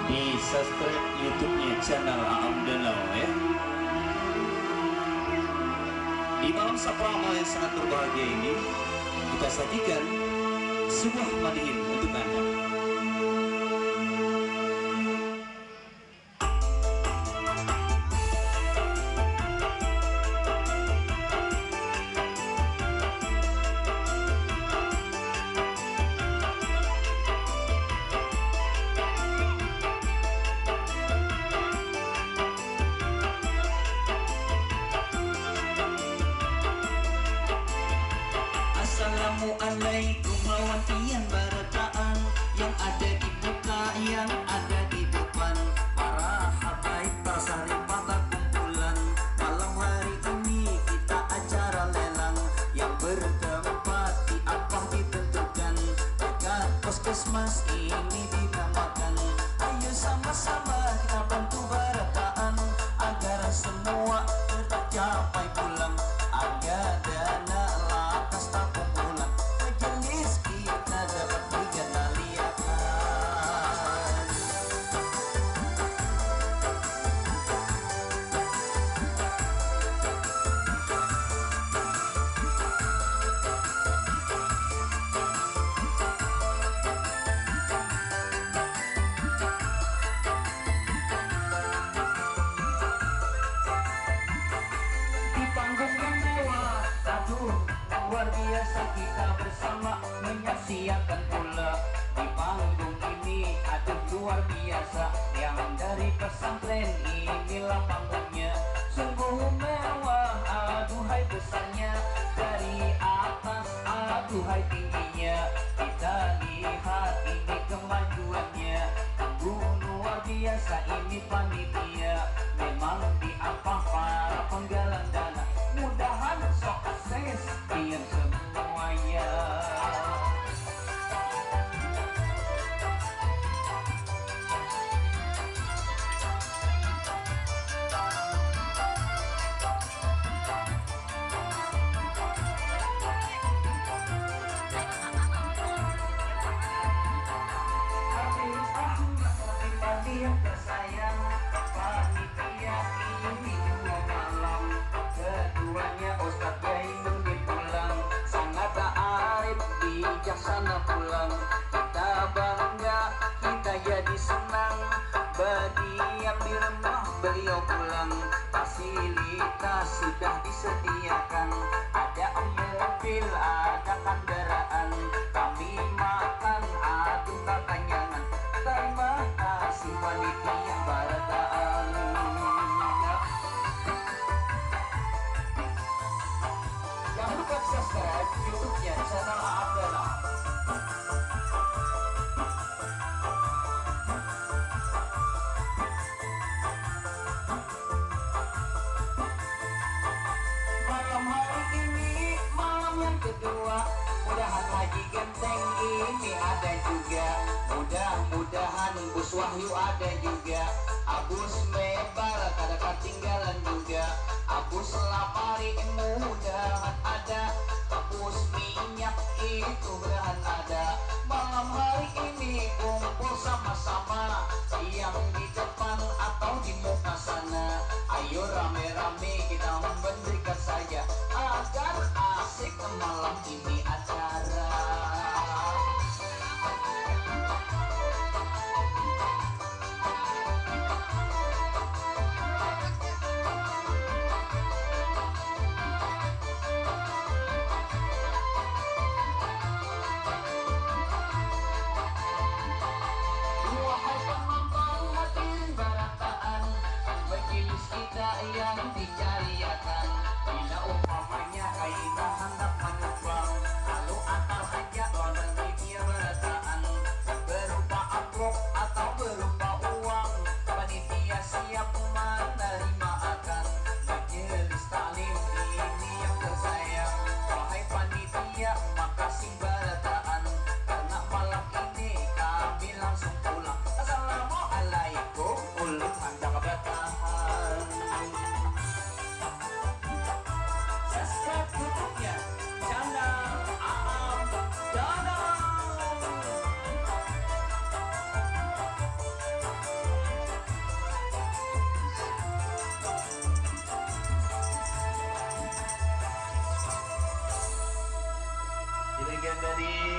Di subscribe YouTube-nya channel Aam Danau ya. Di malam sakrama yang sangat berbahagia ini, kita sajikan sebuah madiin untuk Anda. Assalamualaikum lawan pian barataan yang ada di muka, yang ada di depan. Para habaib bersari pada kumpulan. Malam hari ini kita acara lelang yang bertempat di apa ditentukan. Dekat puskesmas ini dinamakan. Ayo sama-sama kita bantu barataan agar semua tercapai pulang. Ada dana lakas tabung pulang, majelis kita dapat dikenaliakan. Di panggung yang mewah, aduh luar biasa kita bersama menyaksikan pula. Di panggung ini aduh luar biasa, yang dari pesantren inilah panggungnya. Sungguh mewah, aduhai besarnya, dari atas aduhai tingginya. Kita lihat ini kemajuannya, panggung luar biasa ini panitia. Memang diampah para penggalang dana, mudahan sukses pian semuanya. Habis Ahmad Bupati yang tersayang, panitia ini dua malam. Keduanya Ustadz Jainun dipulang, sangat arif bijaksana pulang. Kita bangga, kita jadi senang, berdiam di rumah beliau pulang. Fasilitas sudah disediakan, ada mobil, ada kendaraan. Kami makan, aduh tak tanyangan. Terima kasih panitia barataan. Jangan lupa subscribe YouTube-nya channel Aam Danau. Malam hari ini malam yang kedua, mudahan Haji Genteng ini ada juga. Mudah-mudahan Bus Wahyu ada juga. Abus Mebar kada ketinggalan juga. Abus Lapari mudahan ada. Abus Minyak itu mudahan ada. Malam hari ini kumpul sama-sama, yang di depan atau di muka sana. Ayo rame-rame kita memberikan saja agar asik malam ini acara. dari